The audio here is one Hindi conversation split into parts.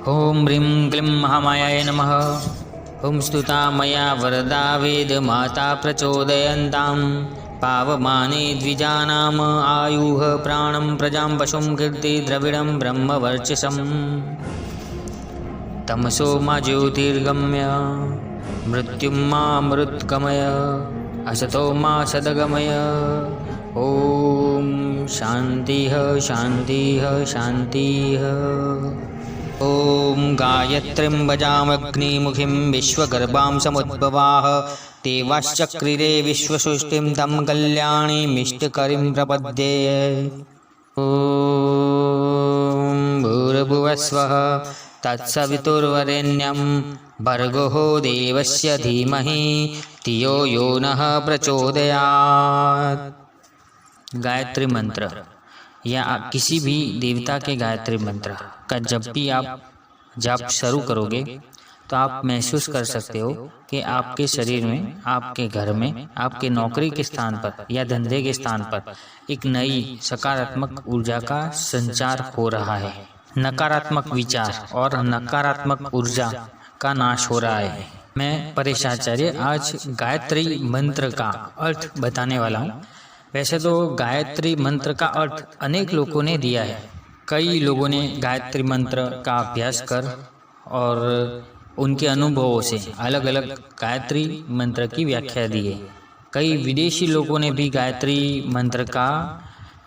ओम ह्रीं क्लीं महामायाय नमः। ओम स्तुता मया वरदा वेदमाता प्रचोदयन्तां पावमाने द्विजानाम आयुः प्राणं प्रजां पशुं कीर्ति द्रविडं ब्रह्मवर्चसम् तमसो मा ज्योतिर्गमय मृत्युं मा मृत्गमय असतो मा सद्गमय। ओम शान्तिः शान्तिः शान्तिः। ओम गायत्रीं भजामग्निमुखीं विश्वगर्भां समुद्भवाः देवाश्चक्रिरे विश्वसृष्टिं तं कल्याणीमिष्टकरीं प्रपद्ये। ओम भूर्भुवस्वः तत्सवितुर्वरेण्यं भर्गो देवस्य धीमहि धियो यो नः प्रचोदयात्। गायत्री मंत्र या किसी भी देवता के गायत्री मंत्र का जब भी आप जाप शुरू करोगे तो आप महसूस कर सकते हो कि आपके शरीर में, आपके घर में, आपके नौकरी के स्थान पर या धंधे के स्थान पर एक नई सकारात्मक ऊर्जा का संचार हो रहा है। नकारात्मक विचार और नकारात्मक ऊर्जा का नाश हो रहा है। मैं परेश आचार्य आज गायत्री मंत्र का अर्थ बताने वाला हूँ। वैसे तो गायत्री मंत्र का अर्थ अनेक लोगों ने दिया है। कई लोगों ने गायत्री मंत्र का अभ्यास कर और उनके अनुभवों से अलग अलग गायत्री मंत्र की व्याख्या दी है। कई विदेशी लोगों ने भी गायत्री मंत्र का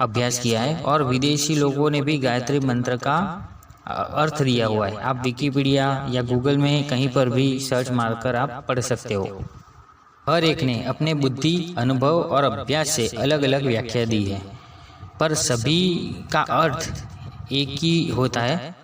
अभ्यास किया है और विदेशी लोगों ने भी गायत्री मंत्र का अर्थ दिया हुआ है। आप विकिपीडिया या गूगल में कहीं पर भी सर्च मारकर आप पढ़ सकते हो। हर एक ने अपने बुद्धि, अनुभव और अभ्यास से अलग अलग व्याख्या दी है, पर सभी का अर्थ एक ही होता है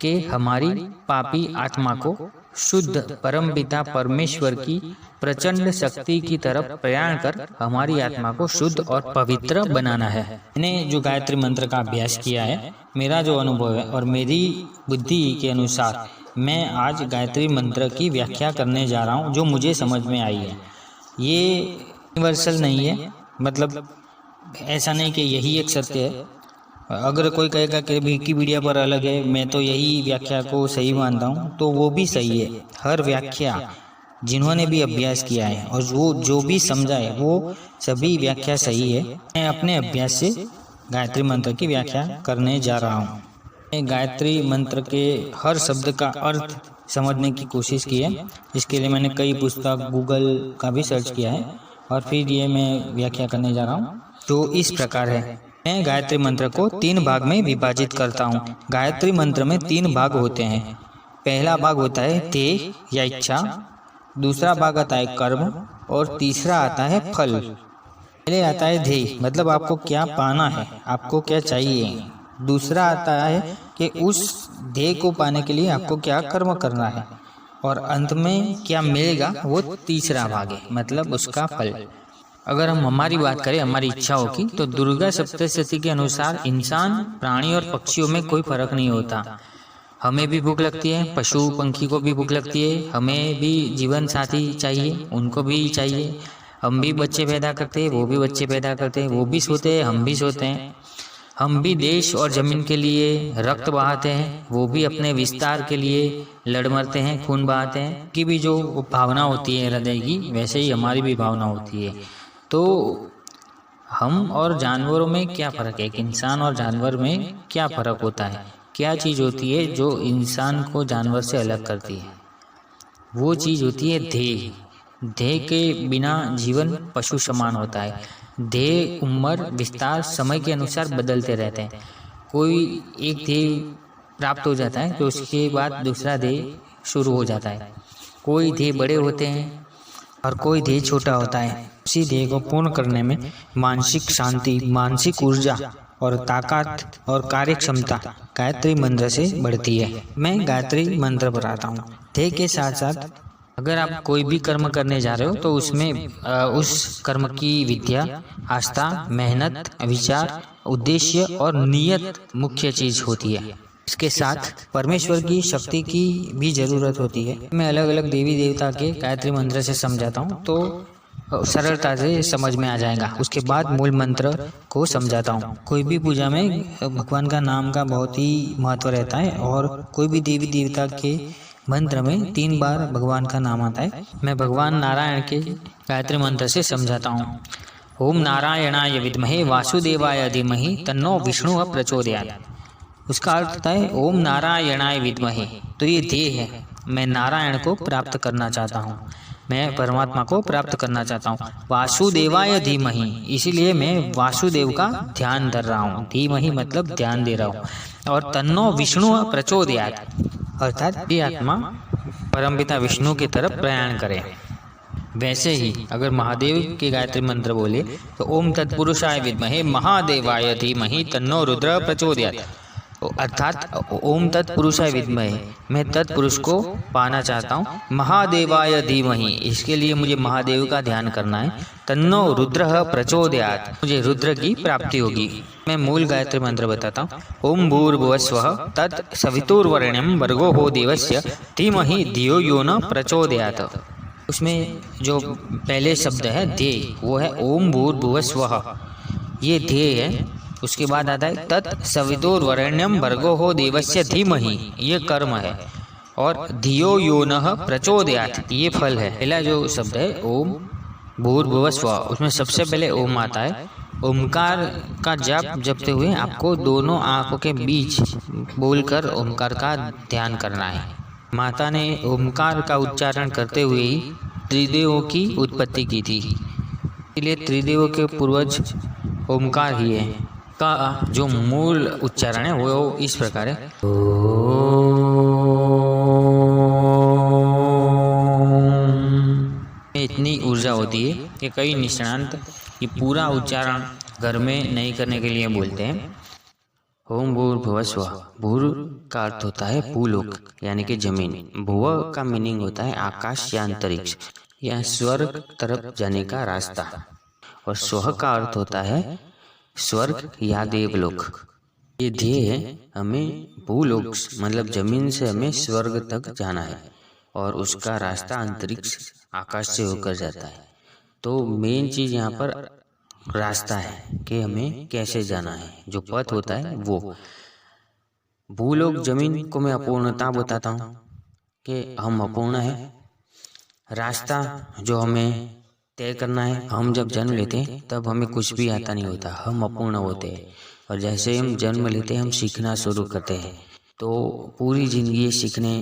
कि हमारी पापी आत्मा को शुद्ध परमपिता परमेश्वर की प्रचंड शक्ति की तरफ प्रयाण कर हमारी आत्मा को शुद्ध और पवित्र बनाना है। मैंने जो गायत्री मंत्र का अभ्यास किया है, मेरा जो अनुभव है और मेरी बुद्धि के अनुसार मैं आज गायत्री मंत्र की व्याख्या करने जा रहा हूँ जो मुझे समझ में आई है। ये यूनिवर्सल नहीं है, मतलब ऐसा नहीं कि यही एक सत्य है। अगर कोई कहेगा कि विकिपीडिया पर अलग है, मैं तो यही व्याख्या को सही मानता हूँ, तो वो भी सही है। हर व्याख्या जिन्होंने भी अभ्यास किया है और वो जो भी समझा है वो सभी व्याख्या सही है। मैं अपने अभ्यास से गायत्री मंत्र की व्याख्या करने जा रहा हूँ। गायत्री मंत्र के हर शब्द का अर्थ समझने की कोशिश की है। इसके लिए मैंने कई पुस्तक, गूगल का भी सर्च किया है और फिर ये मैं व्याख्या करने जा रहा हूँ जो इस प्रकार है। मैं गायत्री मंत्र को 3 भाग में विभाजित करता हूँ। गायत्री मंत्र में 3 भाग होते हैं। पहला भाग होता है ध्येय या इच्छा, दूसरा भाग आता है कर्म और तीसरा आता है फल। पहले आता है ध्येय, मतलब आपको क्या पाना है, आपको क्या चाहिए। दूसरा आता है कि उस ध्येय को पाने के लिए आपको क्या कर्म करना है और अंत में क्या मिलेगा, वो तीसरा भाग है, मतलब उसका फल। अगर हम हमारी बात करें, हमारी इच्छाओं की, तो दुर्गा सप्तशती के अनुसार इंसान, प्राणी और पक्षियों में कोई फर्क नहीं होता। हमें भी भूख लगती है, पशु पंखी को भी भूख लगती है, हमें भी जीवन साथी चाहिए, उनको भी चाहिए। हम भी बच्चे पैदा करते हैं, वो भी बच्चे पैदा करते हैं, वो भी सोते हैं, हम भी सोते हैं। हम भी देश और जमीन के लिए रक्त बहाते हैं, वो भी अपने विस्तार के लिए लड़ मरते हैं, खून बहाते हैं। की भी जो भावना होती है हृदय की, वैसे ही हमारी भी भावना होती है। तो हम और जानवरों में क्या फ़र्क है, कि इंसान और जानवर में क्या फ़र्क होता है, क्या चीज़ होती है जो इंसान को जानवर से अलग करती है। वो चीज़ होती है ध्येय। ध्येय के बिना जीवन पशु समान होता है। ध्येय, उम्र, विस्तार समय के अनुसार बदलते रहते हैं। कोई एक ध्येय प्राप्त हो जाता है तो उसके बाद दूसरा ध्येय शुरू हो जाता है। कोई ध्येय बड़े होते हैं और कोई ध्येय छोटा होता है। उसी ध्येय को पूर्ण करने में मानसिक शांति, मानसिक ऊर्जा और ताकत और कार्य क्षमता गायत्री मंत्र से बढ़ती है। मैं गायत्री मंत्र बताता हूँ। ध्येय के साथ साथ अगर आप कोई भी कर्म करने जा रहे हो तो उसमें उस कर्म की विद्या, आस्था, मेहनत, विचार, उद्देश्य और नियत मुख्य चीज होती है। इसके साथ परमेश्वर की शक्ति की भी जरूरत होती है। मैं अलग अलग देवी देवता के गायत्री मंत्र से समझाता हूँ। तो सरलता से समझ में आ जाएगा। उसके बाद मूल मंत्र को समझाता हूँ। कोई भी पूजा में भगवान का नाम का बहुत ही महत्व रहता है और कोई भी देवी देवता के मंत्र में 3 बार भगवान का नाम आता है। मैं भगवान नारायण के गायत्री मंत्र से समझाता हूँ। ओम नारायणाय विद्महे वासुदेवाय धीमहि तन्नो विष्णु प्रचोदयात्। उसका अर्थ होता है ओम नारायणाय विद्महे। तो ये ध्येय है, मैं नारायण को प्राप्त करना चाहता हूँ, मैं परमात्मा को प्राप्त करना चाहता हूँ। वासुदेवाय धीमहि, इसीलिए मैं वासुदेव का ध्यान धर रहा हूँ। धीमहि मतलब ध्यान दे रहा हूँ। और तन्नो विष्णु प्रचोदयात्, अर्थात ये आत्मा परमपिता विष्णु की तरफ प्रयाण करे। वैसे ही अगर महादेव के गायत्री मंत्र बोले तो ओम तत्पुरुषाय विद्महे महादेवाय धीमहि तन्नो रुद्र प्रचोदयात्, अर्थात ओम तत्पुरुषाय विद्महे, मैं तत्पुरुष को पाना चाहता हूँ। महादेवाय धीमहि, इसके लिए मुझे महादेव का ध्यान करना है। तन्नो रुद्र प्रचोदयात्, मुझे रुद्र की प्राप्ति होगी। मैं मूल गायत्री मंत्र बताता हूँ। ओम भूर्भुवस्वः तत् सवितुर्वरेण्यं भर्गो देवस्य धीमहि धियो यो न प्रचोदयात्। उसमें जो पहले शब्द है ध्येय, वो है ओम भूर्भुवस्वः, ये ध्येय है। उसके बाद आता है तत् सवितुर्वरेण्यं भर्गो देवस्य धीमहि, ये कर्म है। और धियो यो नः प्रचोदयात्, ये फल है। पहला जो शब्द है ओम भूर्भुवस्वः, उसमें सबसे पहले ओम आता है। ओमकार का जाप जपते हुए आपको दोनों आंखों के बीच बोलकर ओमकार का ध्यान करना है। माता ने ओमकार का उच्चारण करते हुए ही त्रिदेवों की उत्पत्ति की थी, इसलिए त्रिदेवों के पूर्वज ओमकार ही है। का जो मूल उच्चारण है वो इस प्रकार है। इतनी ऊर्जा होती है कि कई निष्णांत ये पूरा उच्चारण घर में नहीं करने के लिए बोलते हैं। ओम भूर्भुवस्वः, भूर का अर्थ होता है भूलोक यानी कि जमीन। भुव का मीनिंग होता है आकाश या अंतरिक्ष या स्वर्ग तरफ जाने का रास्ता। और स्वः का अर्थ होता है स्वर्ग या देवलोक। ये ध्येय है, हमें भूलोक मतलब जमीन से हमें स्वर्ग तक जाना है और उसका रास्ता अंतरिक्ष आकाश से होकर जाता है। तो मेन चीज यहाँ पर रास्ता है कि हमें कैसे जाना है। जो पथ होता है वो भूलोक जमीन को मैं अपूर्णता बताता हूँ कि हम अपूर्ण है। रास्ता जो हमें तय करना है, हम जब जन्म लेते हैं तब हमें कुछ भी आता नहीं होता, हम अपूर्ण होते हैं। और जैसे हम जन्म लेते हैं हम सीखना शुरू करते हैं, तो पूरी जिंदगी सीखने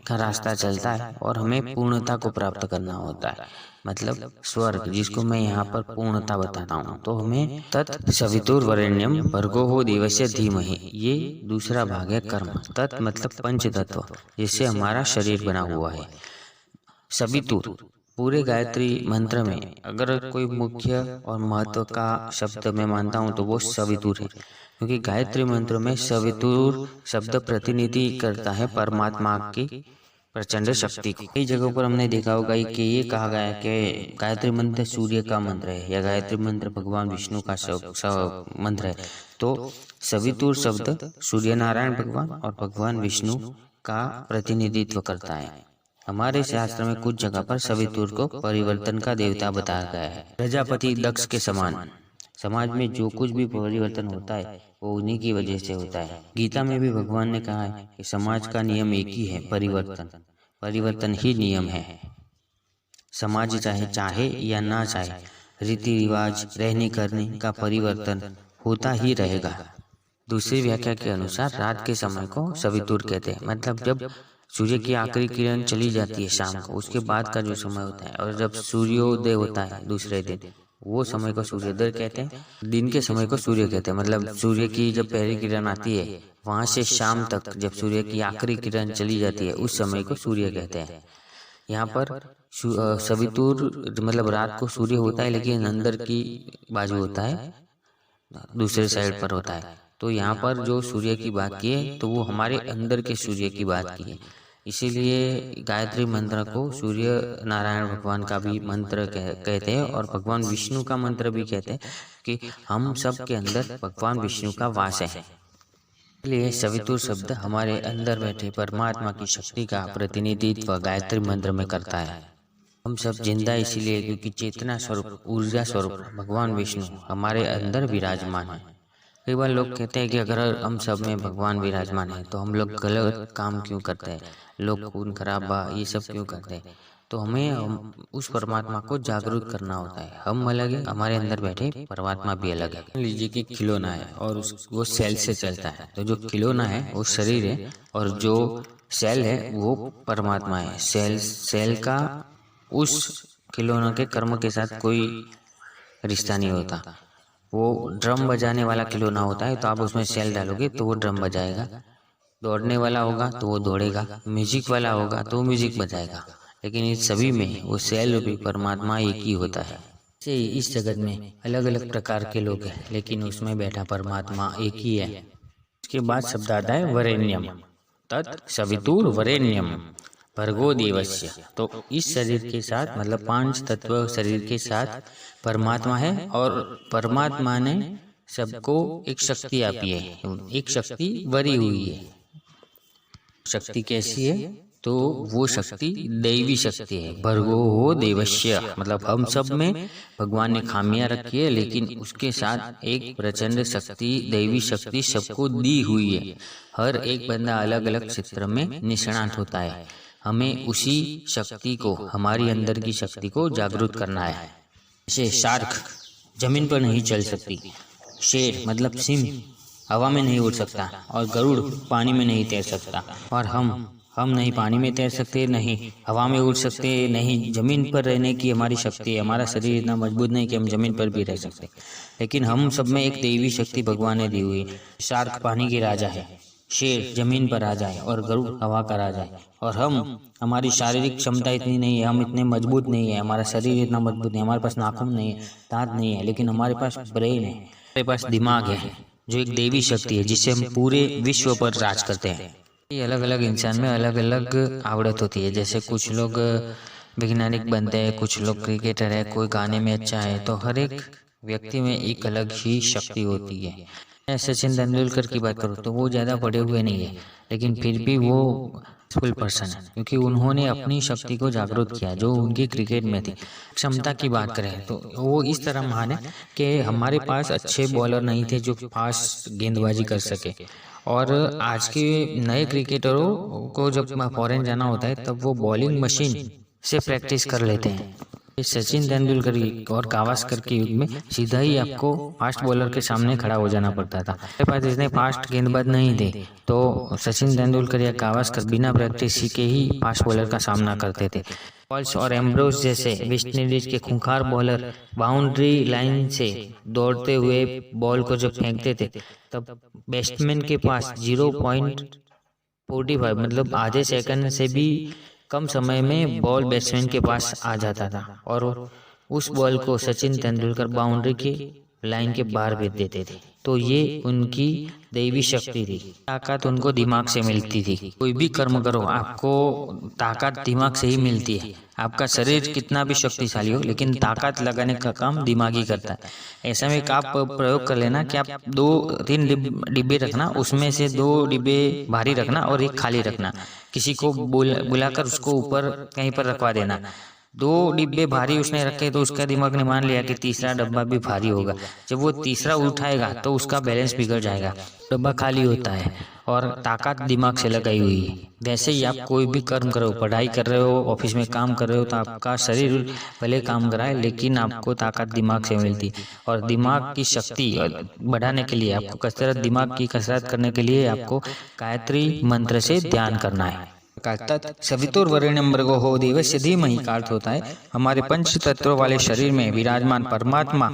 का रास्ता चलता है और हमें पूर्णता को प्राप्त करना होता है, मतलब स्वर्ग, जिसको मैं यहाँ पर पूर्णता बताता हूँ। तो हमें तत् सवितुर्वरेण्यं भर्गो देवस्य धीमहि, ये दूसरा भाग है कर्म। तत् मतलब पंच तत्व, जिससे हमारा शरीर बना हुआ है। सवितुर, पूरे गायत्री मंत्र में अगर कोई मुख्य और महत्व का शब्द मैं मानता हूँ तो वो सवितुर है, क्योंकि गायत्री मंत्र में सवितुर शब्द प्रतिनिधि करता है परमात्मा की प्रचंड शक्ति को। कई जगहों पर हमने देखा होगा कि ये कहा गया है कि गायत्री मंत्र सूर्य का मंत्र है या गायत्री मंत्र भगवान विष्णु का मंत्र है। तो सवितुर शब्द सूर्य नारायण भगवान और भगवान विष्णु का प्रतिनिधित्व करता है। हमारे शास्त्र में कुछ जगह पर सवितुर को परिवर्तन का देवता बताया गया है, प्रजापति दक्ष के समान। समाज में जो कुछ भी परिवर्तन होता है वो उन्हीं की वजह से होता है। गीता में भी भगवान ने कहा है कि समाज का नियम एक ही है, परिवर्तन। परिवर्तन ही नियम है। समाज चाहे या ना चाहे, रीति रिवाज रहने करने का परिवर्तन होता ही रहेगा। दूसरी व्याख्या के अनुसार रात के समय को सवितुर कहते हैं, मतलब जब सूर्य की आखिरी किरण चली जाती है शाम को, उसके बाद का जो समय होता है, और जब सूर्योदय होता है दूसरे दिन, वो समय को सूर्योदय कहते हैं। दिन के समय को सूर्य कहते हैं, मतलब सूर्य की जब पहली किरण आती है वहां से शाम तक जब सूर्य की आखिरी किरण चली जाती है उस समय को सूर्य कहते हैं। यहाँ पर सवितुर मतलब रात को सूर्य होता है, लेकिन अंदर की बाजू होता है, दूसरे साइड पर होता है। तो यहाँ पर जो सूर्य की बात की है तो वो हमारे अंदर के सूर्य की बात की है। इसीलिए गायत्री मंत्र को सूर्य नारायण भगवान का भी मंत्र कहते हैं और भगवान विष्णु का मंत्र भी कहते हैं कि हम सब के अंदर भगवान विष्णु का वास है। इसलिए सवितुर शब्द हमारे अंदर बैठे परमात्मा की शक्ति का प्रतिनिधित्व गायत्री मंत्र में करता है। हम सब जिंदा इसीलिए क्योंकि चेतना स्वरूप, ऊर्जा स्वरूप भगवान विष्णु हमारे अंदर विराजमान है। कई बार लोग कहते हैं कि अगर हम सब में भगवान विराजमान है तो हम लोग गलत काम क्यों करते हैं, लोग खून खराबा ये सब क्यों करते हैं। तो हमें उस परमात्मा को जागरूक करना होता है। हम अलग है, हमारे अंदर बैठे परमात्मा भी अलग है। मान लीजिए कि खिलौना है और वो सेल से चलता है, तो जो खिलौना है वो शरीर है और जो सेल है वो परमात्मा है। सेल का उस खिलौना के कर्म के साथ कोई रिश्ता नहीं होता। वो ड्रम बजाने वाला खिलौना होता है, तो आप उसमें सेल डालोगे तो वो ड्रम बजाएगा। दौड़ने वाला होगा तो वो दौड़ेगा, म्यूजिक वाला होगा तो वो म्यूजिक बजाएगा। लेकिन इस सभी में वो सेल रूपी परमात्मा एक ही होता है। से इस जगत में अलग अलग प्रकार के लोग हैं, लेकिन उसमें बैठा परमात्मा एक ही है। उसके बाद शब्द आता है वरेण्यम तत् सवितुर वरेण्यम भर्गो देवस्य। तो इस शरीर के साथ मतलब 5 तत्व शरीर के साथ परमात्मा है और परमात्मा ने सबको एक शक्ति आपी है, एक शक्ति वरी हुई है। शक्ति कैसी है? तो वो शक्ति दैवी शक्ति है। भर्गो हो देवस्य मतलब हम सब में भगवान ने खामियां रखी है, लेकिन उसके साथ एक प्रचंड शक्ति, दैवी शक्ति सबको दी हुई है। हर एक बंदा अलग अलग क्षेत्र में निष्णात होता है। हमें उसी शक्ति को, हमारी अंदर की शक्ति को जागरूक करना है। जैसे शार्क जमीन पर नहीं चल सकती, शेर मतलब सिंह हवा में नहीं उड़ सकता और गरुड़ पानी में नहीं तैर सकता। और हम नहीं पानी में तैर सकते, नहीं हवा में उड़ सकते, नहीं जमीन पर रहने की हमारी शक्ति है। हमारा शरीर इतना मजबूत नहीं कि हम जमीन पर भी रह सकते, लेकिन हम सब में एक दैवी शक्ति भगवान ने दी हुई है। शार्क पानी के राजा है, शेर जमीन पर राजा है और गरुड़ हवा का राजा है। और हमारी शारीरिक क्षमता इतनी नहीं है, हम इतने मजबूत नहीं है, हमारा शरीर इतना मजबूत नहीं, हमारे पास नाखून नहीं है, दांत नहीं है, लेकिन हमारे पास ब्रेन है, हमारे पास दिमाग है, जो एक देवी शक्ति है जिससे हम पूरे विश्व पर राज करते हैं। ये अलग अलग इंसान में अलग अलग आवड़त होती है। जैसे कुछ लोग वैज्ञानिक बनते हैं, कुछ लोग क्रिकेटर है, कोई गाने में अच्छा है। तो हर एक व्यक्ति में एक अलग ही शक्ति होती है। मैं सचिन तेंदुलकर की बात करूँ तो वो ज़्यादा पढ़े हुए नहीं है, लेकिन फिर भी वो सक्सेसफुल पर्सन है क्योंकि उन्होंने अपनी शक्ति को जागरूक किया जो उनकी क्रिकेट में थी। क्षमता की बात करें तो वो इस तरह महान है कि हमारे पास अच्छे बॉलर नहीं थे जो फास्ट गेंदबाजी कर सके। और आज के नए क्रिकेटरों को जब फॉरेन जाना होता है तब वो बॉलिंग मशीन से प्रैक्टिस कर लेते हैं। सचिन तेंदुलकर और गावस्कर के युग में सीधा ही आपको फास्ट बॉलर के सामने खड़ा हो जाना पड़ता था। मेरे पास इतने फास्ट गेंदबाज नहीं थे, तो सचिन तेंदुलकर या गावस्कर बिना प्रैक्टिस के ही फास्ट बॉलर का सामना करते थे। पॉल्स और एम्ब्रोस जैसे वेस्ट इंडीज के खूंखार बॉलर बाउंड्री लाइन से दौड़ते हुए बॉल को जब फेंकते थे तब बैट्समैन के पास 0.45 मतलब आधे सेकंड से भी कम समय में बॉल बैट्समैन के पास आ जाता था और उस बॉल को सचिन तेंदुलकर बाउंड्री की लाइन के बाहर भेज देते थे। तो ये उनकी दैवी शक्ति थी। ताकत उनको दिमाग से मिलती थी। कोई भी कर्म करो आपको ताकत दिमाग से ही मिलती है। आपका शरीर कितना भी शक्तिशाली हो, लेकिन ताकत लगाने का काम दिमाग ही करता है। ऐसा में एक आप प्रयोग कर लेना कि आप 2-3 डिब्बे रखना, उसमें से 2 डिब्बे भारी रखना और एक खाली रखना। किसी को बुलाकर उसको ऊपर कहीं पर रखवा देना। 2 डिब्बे भारी उसने रखे तो उसका दिमाग ने मान लिया कि तीसरा डब्बा भी भारी होगा। जब वो तीसरा उठाएगा तो उसका बैलेंस बिगड़ जाएगा, डब्बा खाली होता है और ताकत दिमाग से लगाई हुई है। वैसे ही आप कोई भी कर्म करो, पढ़ाई कर रहे हो, ऑफिस में काम कर रहे हो, तो आपका शरीर भले काम कराए लेकिन आपको ताकत दिमाग से मिलती है। और दिमाग की शक्ति बढ़ाने के लिए आपको दिमाग की कसरत करने के लिए आपको गायत्री मंत्र से ध्यान करना है। तत् सवितुर्वरेण्यं भर्गो हो देवस्य धीमहि का अर्थ होता है हमारे पंच तत्वों वाले शरीर में विराजमान परमात्मा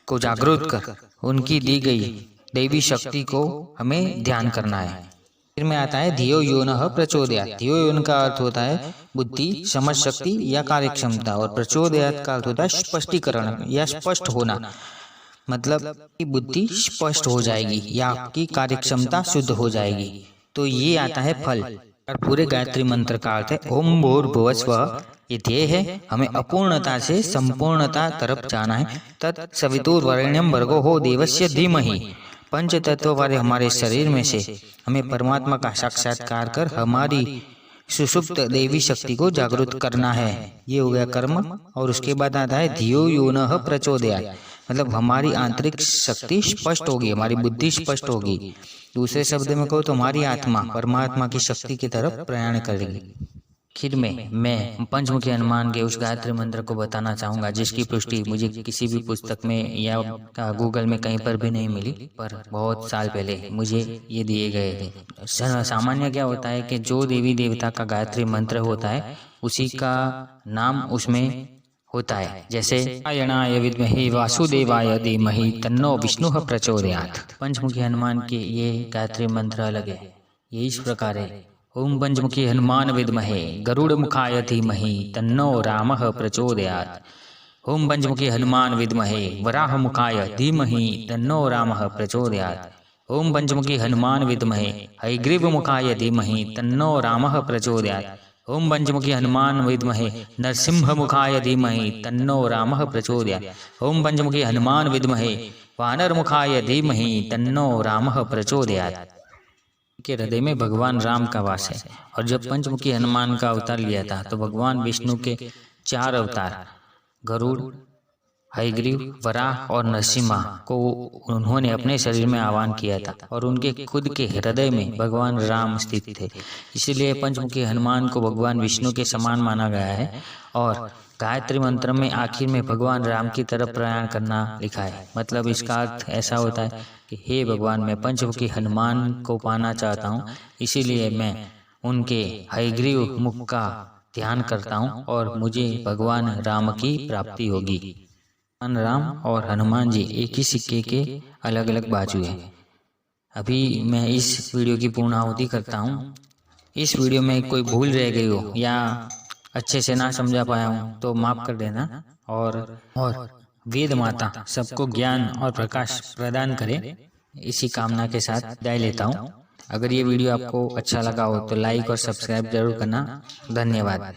को जागरूक कर उनकी दी गई दैवी शक्ति को हमें ध्यान करना है। फिर में आता है धियो यो नः प्रचोदयात्। धियो योन का अर्थ होता है बुद्धि, समझ शक्ति या कार्यक्षमता, और प्रचोदयात् का अर्थ होता है स्पष्टीकरण या स्पष्ट होना, मतलब कि बुद्धि स्पष्ट हो जाएगी या आपकी कार्यक्षमता शुद्ध हो जाएगी। तो ये आता है फल। और पूरे गायत्री मंत्र का अर्थ है ओम भूर्भुवस्वः। ये ध्येय है, हमें अपूर्णता से संपूर्णता तरफ जाना है। तत् सवितुर्वरेण्यं भर्गो हो देवस्य धीमहि। पंच तत्व वाले हमारे शरीर में से हमें परमात्मा का साक्षात्कार कर हमारी सुषुप्त देवी शक्ति को जागृत करना है, ये हो गया कर्म। और उसके बाद आता है धियो यो नः प्रचोदयात्, मतलब हमारी आंतरिक शक्ति स्पष्ट होगी, हमारी बुद्धि स्पष्ट होगी। दूसरे शब्द में कहो तो हमारी आत्मा परमात्मा की शक्ति की तरफ प्रयाण करेगी। आखिर में मैं पंचमुखी हनुमान के उस गायत्री मंत्र को बताना चाहूँगा जिसकी पुष्टि मुझे किसी भी पुस्तक में या गूगल में कहीं पर भी नहीं मिली, पर बहुत साल पहले मुझे ये दिए गए थे। सामान्य क्या होता है कि जो देवी देवता का गायत्री मंत्र होता है उसी का नाम उसमें होता है। जैसे नारायणाय विद्महे वासुदेवाय धीमहि तन्नो विष्णुः प्रचोदयात्। पंचमुखी हनुमान के ये गायत्री मंत्र अलग है। ये इस प्रकार है, ओम पंचमुखी हनुमान विद्महे गरुड़ मुखाय धीमहि तन्नो रामः प्रचोदयात्। ओम पंचमुखी हनुमान विद्महे वराह मुखाय धीमहि तन्नो रामः प्रचोदयात्। ओम पंचमुखी हनुमान विद्महे हयग्रीव मुखाय धीमहि तन्नो रामः प्रचोदयात्। ओम पंचमुखी हनुमान विद्महे नरसिंह मुखाय धीमहि तन्नो रामः प्रचोदयात्। ओम पंचमुखी हनुमान विद्महे वानर मुखाय धीमहि तन्नो रामः प्रचोदयात्। के हृदय में भगवान राम का वास है। और जब पंचमुखी हनुमान का अवतार लिया था तो भगवान विष्णु के 4 अवतार गरुड़, हयग्रीव, वराह और नरसिम्हा को उन्होंने अपने शरीर में आह्वान किया था और उनके खुद के हृदय में भगवान राम स्थित थे। इसीलिए पंचमुखी हनुमान को भगवान विष्णु के समान माना गया है। और गायत्री मंत्र में आखिर में भगवान राम की तरफ प्रयाण करना लिखा है। मतलब इसका अर्थ ऐसा होता है कि हे भगवान, मैं पंचमुखी हनुमान को पाना चाहता हूँ, इसीलिए मैं उनके हयग्रीव मुख का ध्यान करता हूँ और मुझे भगवान राम की प्राप्ति होगी। भगवान राम और हनुमान जी एक ही सिक्के के अलग अलग बाजू हैं। अभी मैं इस वीडियो की पूर्णाहुति करता हूँ। इस वीडियो में कोई भूल रह गई हो या अच्छे से ना समझा पाया हूँ तो माफ कर देना। और वेद माता सबको ज्ञान और प्रकाश प्रदान करे, इसी कामना के साथ विदाई लेता हूँ। अगर ये वीडियो आपको अच्छा लगा हो तो लाइक और सब्सक्राइब जरूर करना। धन्यवाद।